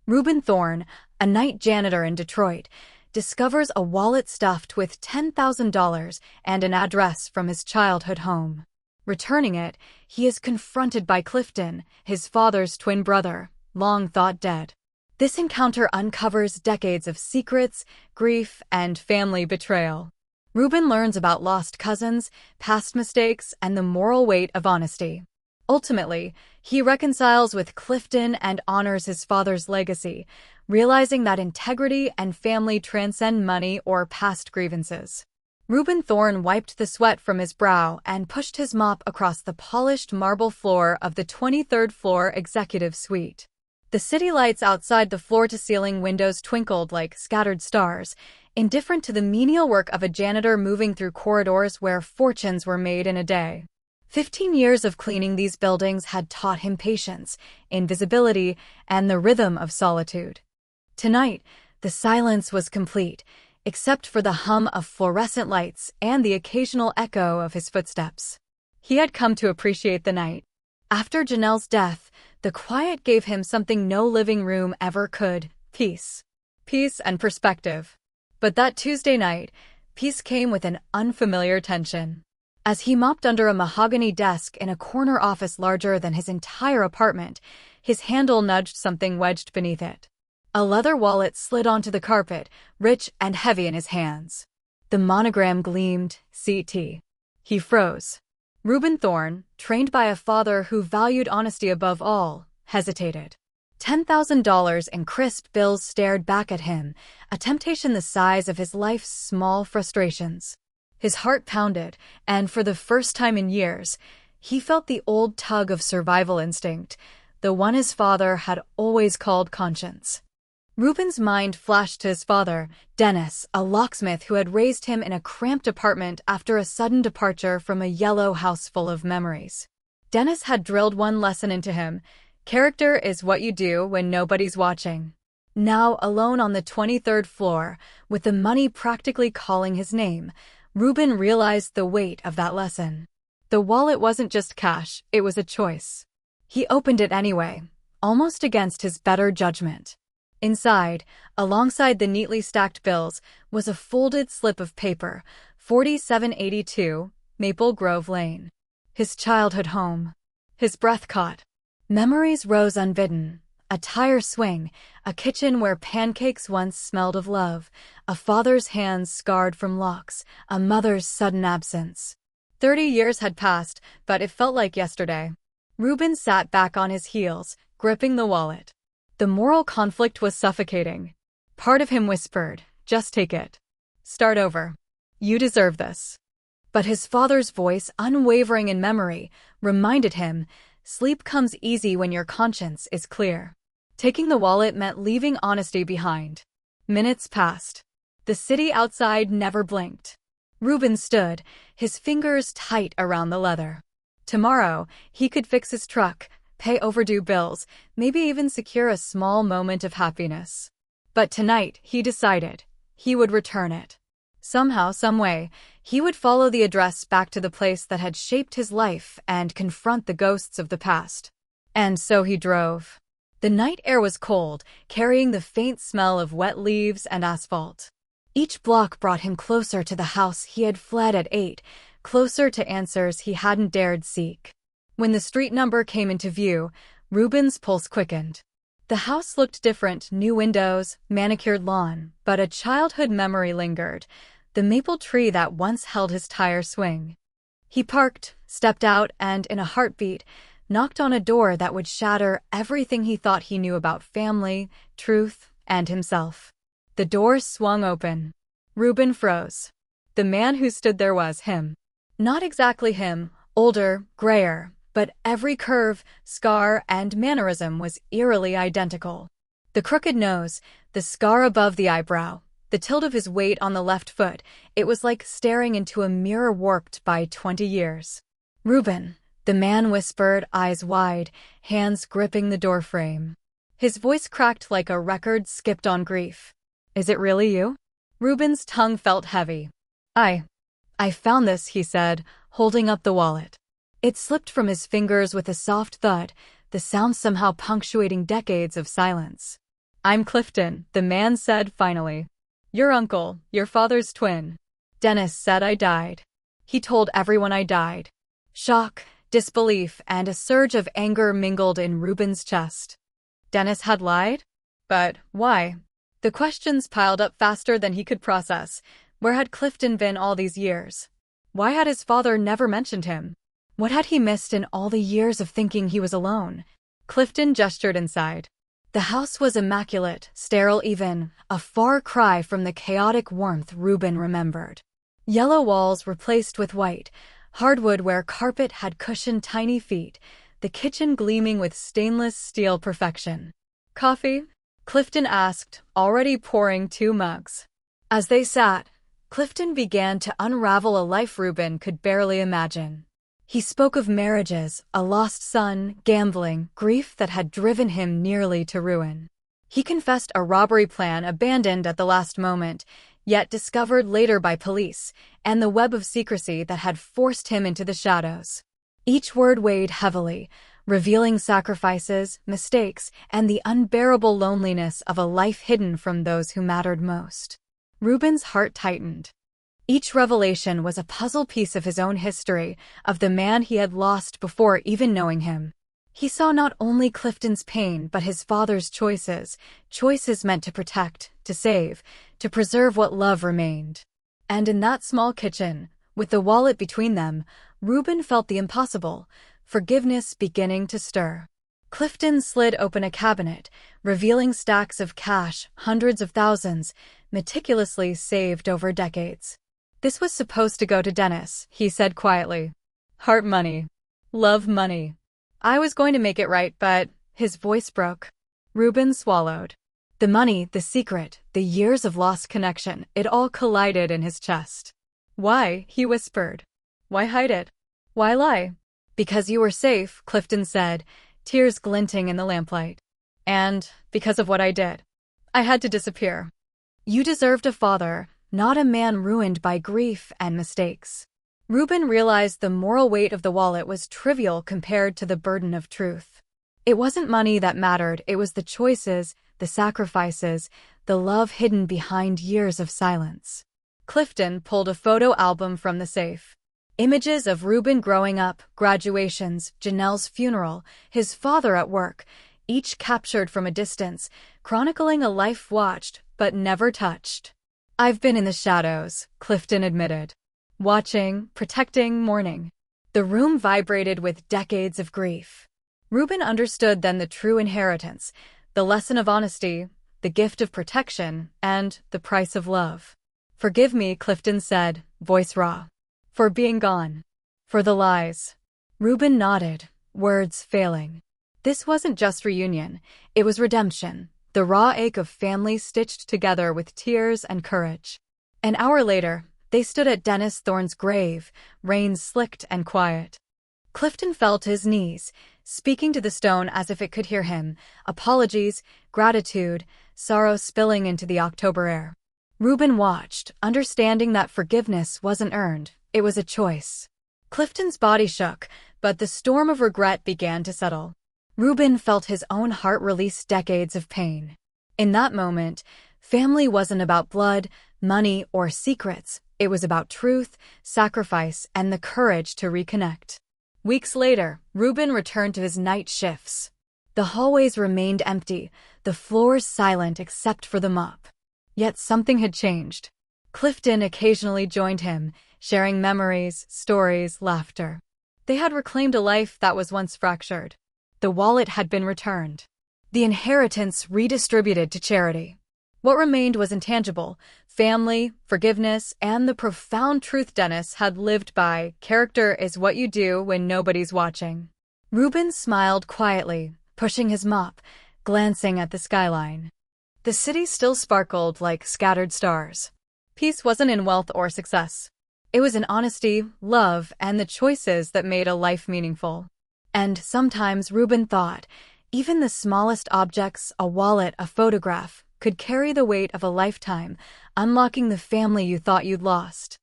Reuben Thorne, a night janitor in Detroit, discovers a wallet stuffed with $10,000 and an address from his childhood home. Returning it, he is confronted by Clifton, his father's twin brother, long thought dead. This encounter uncovers decades of secrets, grief, and family betrayal. Reuben learns about lost cousins, past mistakes, and the moral weight of honesty. Ultimately, he reconciles with Clifton and honors his father's legacy, realizing that integrity and family transcend money or past grievances. Reuben Thorne wiped the sweat from his brow and pushed his mop across the polished marble floor of the 23rd floor executive suite. The city lights outside the floor-to-ceiling windows twinkled like scattered stars, indifferent to the menial work of a janitor moving through corridors where fortunes were made in a day. 15 years of cleaning these buildings had taught him patience, invisibility, and the rhythm of solitude. Tonight, the silence was complete, except for the hum of fluorescent lights and the occasional echo of his footsteps. He had come to appreciate the night. After Janelle's death, the quiet gave him something no living room ever could: peace. Peace and perspective. But that Tuesday night, peace came with an unfamiliar tension. As he mopped under a mahogany desk in a corner office larger than his entire apartment, his handle nudged something wedged beneath it. A leather wallet slid onto the carpet, rich and heavy in his hands. The monogram gleamed, CT. He froze. Reuben Thorne, trained by a father who valued honesty above all, hesitated. $10,000 in crisp bills stared back at him, a temptation the size of his life's small frustrations. His heart pounded, and for the first time in years, he felt the old tug of survival instinct, the one his father had always called conscience. Reuben's mind flashed to his father, Dennis, a locksmith who had raised him in a cramped apartment after a sudden departure from a yellow house full of memories. Dennis had drilled one lesson into him: character is what you do when nobody's watching. Now, alone on the 23rd floor, with the money practically calling his name, Reuben realized the weight of that lesson. The wallet wasn't just cash, it was a choice. He opened it anyway, almost against his better judgment. Inside, alongside the neatly stacked bills, was a folded slip of paper: 4782, Maple Grove Lane. His childhood home. His breath caught. Memories rose unbidden. A tire swing, a kitchen where pancakes once smelled of love, a father's hands scarred from locks, a mother's sudden absence. 30 years had passed, but it felt like yesterday. Reuben sat back on his heels, gripping the wallet. The moral conflict was suffocating. Part of him whispered, "Just take it. Start over. You deserve this." But his father's voice, unwavering in memory, reminded him, "Sleep comes easy when your conscience is clear." Taking the wallet meant leaving honesty behind. Minutes passed. The city outside never blinked. Reuben stood, his fingers tight around the leather. Tomorrow, he could fix his truck, pay overdue bills, maybe even secure a small moment of happiness. But tonight, he decided, he would return it. Somehow, someway, he would follow the address back to the place that had shaped his life and confront the ghosts of the past. And so he drove. The night air was cold, carrying the faint smell of wet leaves and asphalt. Each block brought him closer to the house he had fled at 8, closer to answers he hadn't dared seek. When the street number came into view, Reuben's pulse quickened. The house looked different: new windows, manicured lawn, but a childhood memory lingered: the maple tree that once held his tire swing. He parked, stepped out, and in a heartbeat, knocked on a door that would shatter everything he thought he knew about family, truth, and himself. The door swung open. Reuben froze. The man who stood there was him. Not exactly him, older, grayer, but every curve, scar, and mannerism was eerily identical. The crooked nose, the scar above the eyebrow, the tilt of his weight on the left foot, it was like staring into a mirror warped by 20 years. "Reuben," the man whispered, eyes wide, hands gripping the doorframe. His voice cracked like a record skipped on grief. "Is it really you?" Reuben's tongue felt heavy. I found this," he said, holding up the wallet. It slipped from his fingers with a soft thud, the sound somehow punctuating decades of silence. "I'm Clifton," the man said finally. "Your uncle, your father's twin." Dennis said I died. He told everyone I died. Shock, disbelief, and a surge of anger mingled in Ruben's chest. Dennis had lied? But why? The questions piled up faster than he could process. Where had Clifton been all these years? Why had his father never mentioned him? What had he missed in all the years of thinking he was alone? Clifton gestured inside. The house was immaculate, sterile even, a far cry from the chaotic warmth Ruben remembered. Yellow walls replaced with white, hardwood where carpet had cushioned tiny feet, the kitchen gleaming with stainless steel perfection. "Coffee?" Clifton asked, already pouring 2 mugs. As they sat, Clifton began to unravel a life Ruben could barely imagine. He spoke of marriages, a lost son, gambling, grief that had driven him nearly to ruin. He confessed a robbery plan abandoned at the last moment, yet discovered later by police, and the web of secrecy that had forced him into the shadows. Each word weighed heavily, revealing sacrifices, mistakes, and the unbearable loneliness of a life hidden from those who mattered most. Ruben's heart tightened. Each revelation was a puzzle piece of his own history, of the man he had lost before even knowing him. He saw not only Clifton's pain but his father's choices meant to protect, to save, to preserve what love remained. And in that small kitchen, with the wallet between them, Ruben felt the impossible, forgiveness beginning to stir. Clifton slid open a cabinet, revealing stacks of cash, hundreds of thousands, meticulously saved over decades. "This was supposed to go to Dennis," he said quietly. "Heart money. Love money. I was going to make it right, but..." His voice broke. Ruben swallowed. The money, the secret, the years of lost connection, it all collided in his chest. "Why?" he whispered. "Why hide it? Why lie?" "Because you were safe," Clifton said, tears glinting in the lamplight. "And because of what I did. I had to disappear. You deserved a father, not a man ruined by grief and mistakes." Ruben realized the moral weight of the wallet was trivial compared to the burden of truth. It wasn't money that mattered, it was the choices, the sacrifices, the love hidden behind years of silence. Clifton pulled a photo album from the safe. Images of Ruben growing up, graduations, Janelle's funeral, his father at work, each captured from a distance, chronicling a life watched but never touched. "I've been in the shadows," Clifton admitted. "Watching, protecting, mourning." The room vibrated with decades of grief. Ruben understood then the true inheritance, the lesson of honesty, the gift of protection, and the price of love. "Forgive me," Clifton said, voice raw. "For being gone. For the lies." Ruben nodded, words failing. This wasn't just reunion, it was redemption, the raw ache of family stitched together with tears and courage. An hour later, they stood at Dennis Thorne's grave, rain slicked and quiet. Clifton fell to his knees, speaking to the stone as if it could hear him, apologies, gratitude, sorrow spilling into the October air. Ruben watched, understanding that forgiveness wasn't earned, it was a choice. Clifton's body shook, but the storm of regret began to settle. Ruben felt his own heart release decades of pain. In that moment, family wasn't about blood, money, or secrets. It was about truth, sacrifice, and the courage to reconnect. Weeks later, Ruben returned to his night shifts. The hallways remained empty, the floors silent except for the mop. Yet something had changed. Clifton occasionally joined him, sharing memories, stories, laughter. They had reclaimed a life that was once fractured. The wallet had been returned. The inheritance redistributed to charity. What remained was intangible: family, forgiveness, and the profound truth Dennis had lived by: character is what you do when nobody's watching. Ruben smiled quietly, pushing his mop, glancing at the skyline. The city still sparkled like scattered stars. Peace wasn't in wealth or success. It was in honesty, love, and the choices that made a life meaningful. And sometimes Ruben thought, even the smallest objects, a wallet, a photograph, could carry the weight of a lifetime, unlocking the family you thought you'd lost.